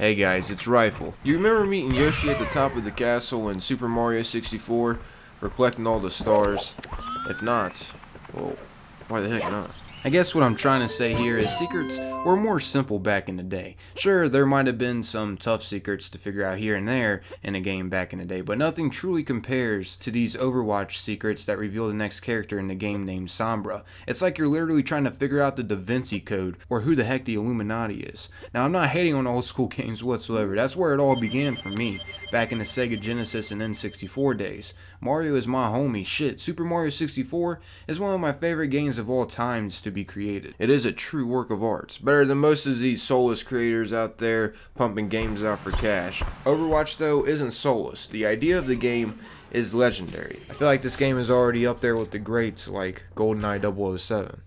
Hey guys, it's Rifle. You remember meeting Yoshi at the top of the castle in Super Mario 64 for collecting all the stars? If not, well, why the heck not? I guess what I'm trying to say here is secrets were more simple back in the day. Sure, there might have been some tough secrets to figure out here and there in a game back in the day, but nothing truly compares to these Overwatch secrets that reveal the next character in the game named Sombra. It's like you're literally trying to figure out the Da Vinci Code or who the heck the Illuminati is. Now, I'm not hating on old school games whatsoever. That's where it all began for me, back in the Sega Genesis and N64 days. Mario is my homie. Shit, Super Mario 64 is one of my favorite games of all times to be created. It is a true work of art, better than most of these soulless creators out there pumping games out for cash. Overwatch though isn't soulless. The idea of the game is legendary. I feel like this game is already up there with the greats like GoldenEye 007.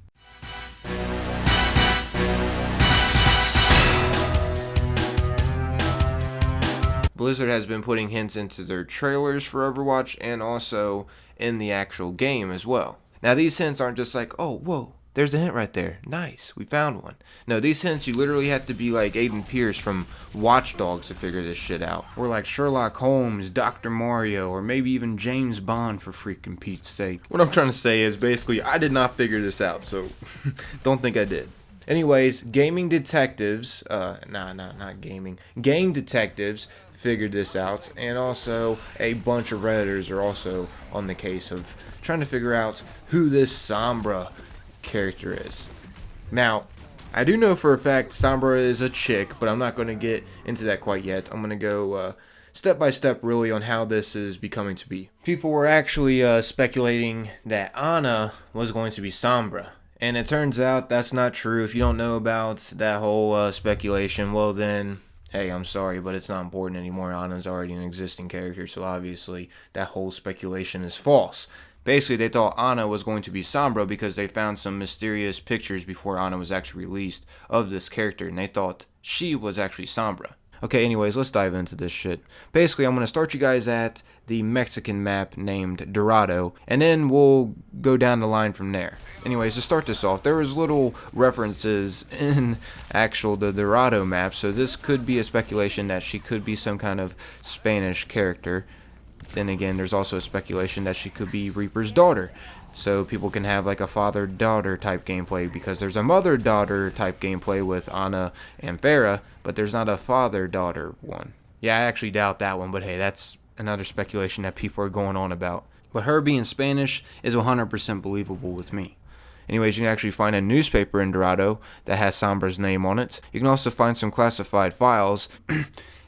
Blizzard has been putting hints into their trailers for Overwatch and also in the actual game as well. Now these hints aren't just like, oh, whoa, there's a hint right there. Nice, we found one. No, these hints you literally have to be like Aiden Pierce from Watch Dogs to figure this shit out. Or like Sherlock Holmes, Dr. Mario, or maybe even James Bond for freaking Pete's sake. What I'm trying to say is basically I did not figure this out, so don't think I did. Anyways, gaming detectives, not gaming, game detectives figured this out, and also a bunch of Redditors are also on the case of trying to figure out who this Sombra character is. Now, I do know for a fact Sombra is a chick, but I'm not going to get into that quite yet. I'm going to go step by step really on how this is becoming to be. People were actually speculating that Ana was going to be Sombra. And it turns out that's not true. If you don't know about that whole speculation, well then, hey, I'm sorry, but it's not important anymore. Ana's already an existing character, so obviously that whole speculation is false. Basically, they thought Ana was going to be Sombra because they found some mysterious pictures before Ana was actually released of this character, and they thought she was actually Sombra. Okay, anyways, let's dive into this shit. Basically, I'm going to start you guys at the Mexican map named Dorado, and then we'll go down the line from there. Anyways, to start this off, there was little references in the Dorado map, so this could be a speculation that she could be some kind of Spanish character. Then again, there's also a speculation that she could be Reaper's daughter. So people can have like a father-daughter type gameplay, because there's a mother-daughter type gameplay with Ana and Farah, but there's not a father-daughter one. Yeah, I actually doubt that one, but hey, that's another speculation that people are going on about. But her being Spanish is 100% believable with me. Anyways, you can actually find a newspaper in Dorado that has Sombra's name on it. You can also find some classified files,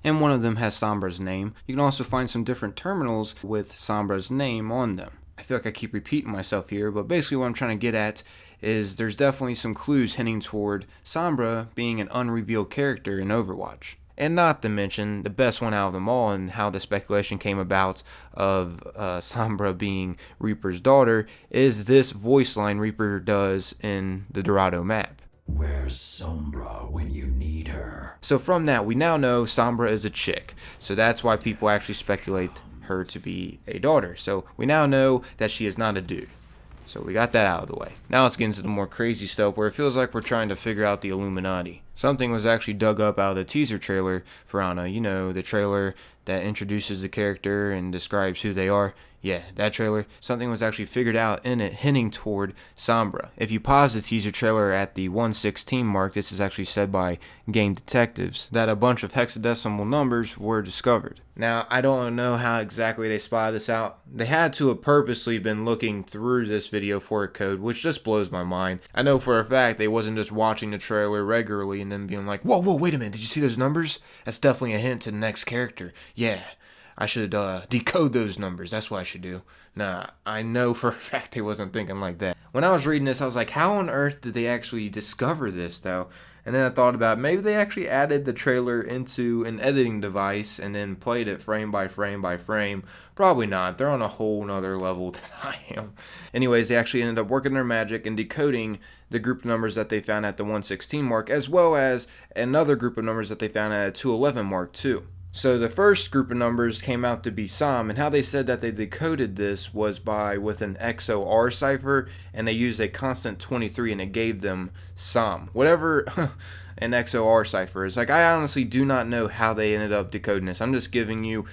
and one of them has Sombra's name. You can also find some different terminals with Sombra's name on them. I feel like I keep repeating myself here, but basically what I'm trying to get at is there's definitely some clues hinting toward Sombra being an unrevealed character in Overwatch. And not to mention, the best one out of them all, and how the speculation came about of Sombra being Reaper's daughter, is this voice line Reaper does in the Dorado map. Where's Sombra when you need her? So from that, we now know Sombra is a chick. So that's why people actually speculate her to be a daughter. So we now know that she is not a dude. So we got that out of the way. Now let's get into the more crazy stuff where it feels like we're trying to figure out the Illuminati. Something was actually dug up out of the teaser trailer for Ana. You know, the trailer that introduces the character and describes who they are. Yeah, that trailer. Something was actually figured out in it, hinting toward Sombra. If you pause the teaser trailer at the 116 mark, this is actually said by game detectives, that a bunch of hexadecimal numbers were discovered. Now, I don't know how exactly they spotted this out. They had to have purposely been looking through this video for a code, which just blows my mind. I know for a fact they wasn't just watching the trailer regularly and then being like, whoa, wait a minute, did you see those numbers? That's definitely a hint to the next character. Yeah, I should decode those numbers. That's what I should do. Nah, I know for a fact they wasn't thinking like that. When I was reading this, I was like, how on earth did they actually discover this, though? And then I thought about maybe they actually added the trailer into an editing device and then played it frame by frame by frame. Probably not. They're on a whole nother level than I am. Anyways, they actually ended up working their magic and decoding the group of numbers that they found at the 116 mark, as well as another group of numbers that they found at a 211 mark too. So the first group of numbers came out to be Som, and how they said that they decoded this was with an XOR cipher, and they used a constant 23 and it gave them Som. Whatever an XOR cipher is. Like, I honestly do not know how they ended up decoding this. I'm just giving you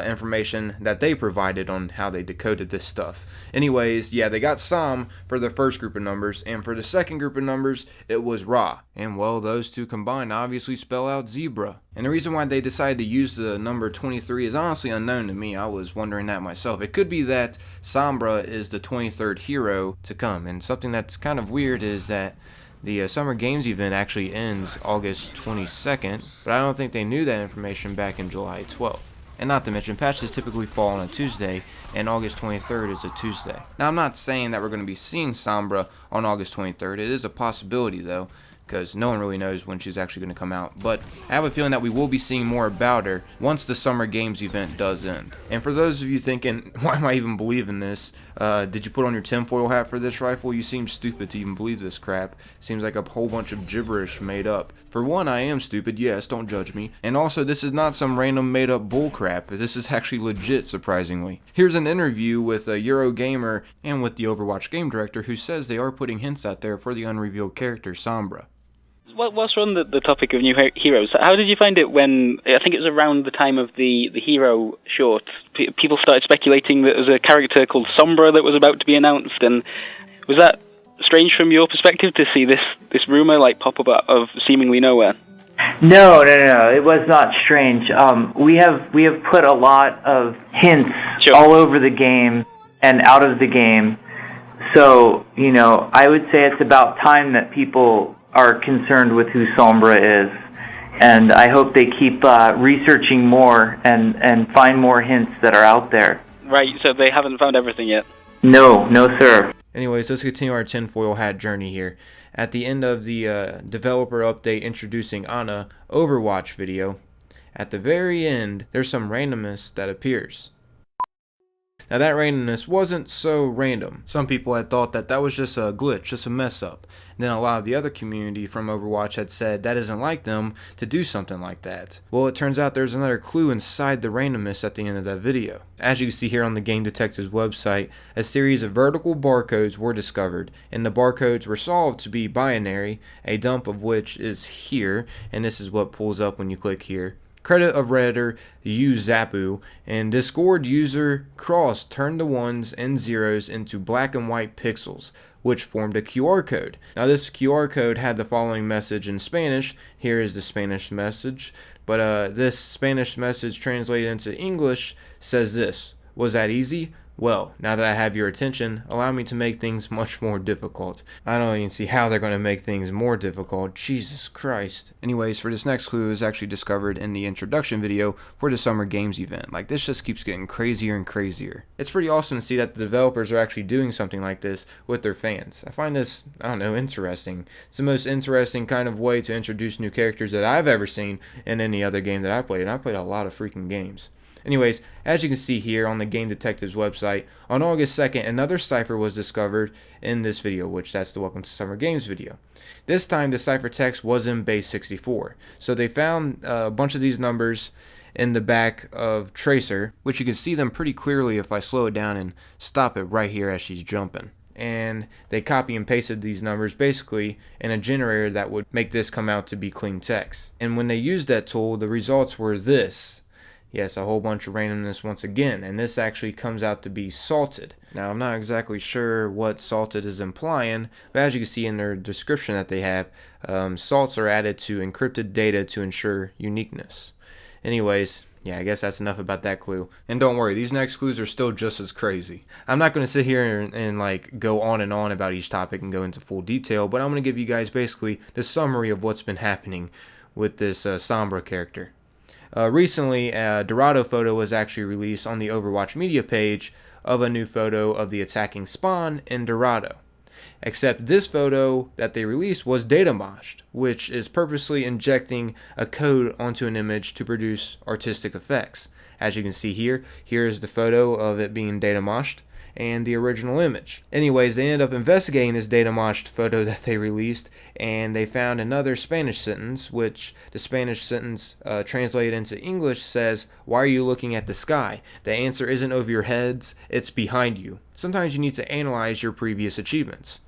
information that they provided on how they decoded this stuff. Anyways, yeah, they got Som for the first group of numbers, and for the second group of numbers, it was Ra. And well, those two combined obviously spell out zebra. And the reason why they decided to use the number 23 is honestly unknown to me. I was wondering that myself. It could be that Sombra is the 23rd hero to come. And something that's kind of weird is that the Summer Games event actually ends August 22nd, but I don't think they knew that information back in July 12th. And not to mention, patches typically fall on a Tuesday, and August 23rd is a Tuesday. Now, I'm not saying that we're going to be seeing Sombra on August 23rd. It is a possibility, though, because no one really knows when she's actually going to come out. But I have a feeling that we will be seeing more about her once the Summer Games event does end. And for those of you thinking, why am I even believing this? Did you put on your tinfoil hat for this rifle? You seem stupid to even believe this crap. Seems like a whole bunch of gibberish made up. For one, I am stupid, yes, don't judge me. And also, this is not some random made up bullcrap. This is actually legit, surprisingly. Here's an interview with a Eurogamer and with the Overwatch game director who says they are putting hints out there for the unrevealed character Sombra. Whilst we're on the topic of new heroes, how did you find it when, I think it was around the time of the hero short, people started speculating that there was a character called Sombra that was about to be announced, and was that strange from your perspective to see this rumor like pop up out of seemingly nowhere? No, it was not strange. We have put a lot of hints all over the game and out of the game, so, I would say it's about time that people are concerned with who Sombra is, and I hope they keep researching more and find more hints that are out there. Right, so they haven't found everything yet? No, sir. Anyways, let's continue our tinfoil hat journey here. At the end of the developer update introducing Ana Overwatch video, at the very end, there's some randomness that appears. Now that randomness wasn't so random. Some people had thought that that was just a glitch, just a mess up. And then a lot of the other community from Overwatch had said that isn't like them to do something like that. Well, it turns out there's another clue inside the randomness at the end of that video. As you can see here on the Game Detective's website, a series of vertical barcodes were discovered, and the barcodes were solved to be binary, a dump of which is here, and this is what pulls up when you click here. Credit of Redditor Zapu and Discord user Cross turned the ones and zeros into black and white pixels, which formed a QR code. Now this QR code had the following message in Spanish. Here is the Spanish message, but this Spanish message translated into English says this: "Was that easy? Well, now that I have your attention, allow me to make things much more difficult." I don't even see how they're going to make things more difficult. Jesus Christ. Anyways, for this next clue is actually discovered in the introduction video for the Summer Games event. Like, this just keeps getting crazier and crazier. It's pretty awesome to see that the developers are actually doing something like this with their fans. I find this, interesting. It's the most interesting kind of way to introduce new characters that I've ever seen in any other game that I played. And I played a lot of freaking games. Anyways, as you can see here on the Game Detective's website, on August 2nd, another cipher was discovered in this video, which that's the Welcome to Summer Games video. This time, the cipher text was in base 64. So they found a bunch of these numbers in the back of Tracer, which you can see them pretty clearly if I slow it down and stop it right here as she's jumping. And they copy and pasted these numbers basically in a generator that would make this come out to be clean text. And when they used that tool, the results were this. Yes, a whole bunch of randomness once again, and this actually comes out to be salted. Now, I'm not exactly sure what salted is implying, but as you can see in their description that they have, salts are added to encrypted data to ensure uniqueness. Anyways, yeah, I guess that's enough about that clue. And don't worry, these next clues are still just as crazy. I'm not going to sit here and like go on and on about each topic and go into full detail, but I'm going to give you guys basically the summary of what's been happening with this Sombra character. Recently, a Dorado photo was actually released on the Overwatch media page of a new photo of the attacking spawn in Dorado. Except this photo that they released was data moshed, which is purposely injecting a code onto an image to produce artistic effects. As you can see here, here is the photo of it being data moshed and the original image. Anyways, they ended up investigating this data moshed photo that they released, and they found another Spanish sentence, which the Spanish sentence translated into English says, "Why are you looking at the sky? The answer isn't over your heads, it's behind you. Sometimes you need to analyze your previous achievements."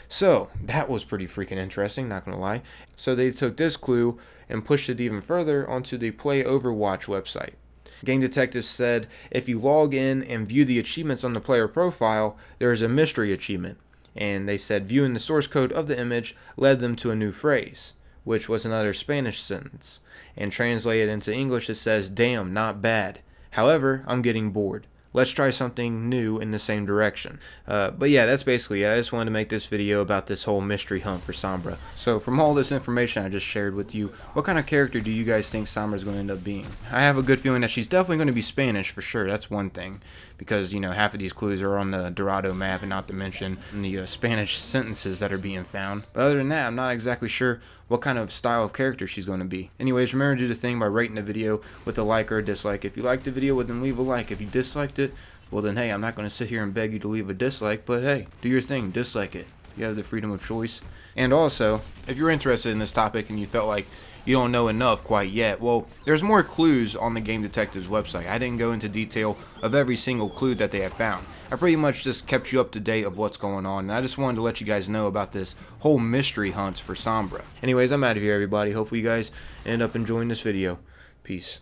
So that was pretty freaking interesting, not gonna lie. So they took this clue and pushed it even further onto the Play Overwatch website. Game Detectives said if you log in and view the achievements on the player profile, there is a mystery achievement. And they said viewing the source code of the image led them to a new phrase, which was another Spanish sentence. And translated into English, it says, "Damn, not bad. However, I'm getting bored. Let's try something new in the same direction." But yeah, that's basically it. I just wanted to make this video about this whole mystery hunt for Sombra. So from all this information I just shared with you, what kind of character do you guys think Sombra is going to end up being? I have a good feeling that she's definitely going to be Spanish for sure. That's one thing. Because, you know, half of these clues are on the Dorado map, and not to mention the Spanish sentences that are being found. But other than that, I'm not exactly sure what kind of style of character she's going to be. Anyways, remember to do the thing by rating the video with a like or a dislike. If you liked the video, well, then leave a like. If you disliked it, well then, hey, I'm not going to sit here and beg you to leave a dislike, but hey, do your thing, dislike it. You have the freedom of choice. And also, if you're interested in this topic and you felt like you don't know enough quite yet, well, there's more clues on the Game Detectives website. I didn't go into detail of every single clue that they have found. I pretty much just kept you up to date of what's going on, and I just wanted to let you guys know about this whole mystery hunt for Sombra. Anyways, I'm out of here, everybody. Hopefully you guys end up enjoying this video. Peace.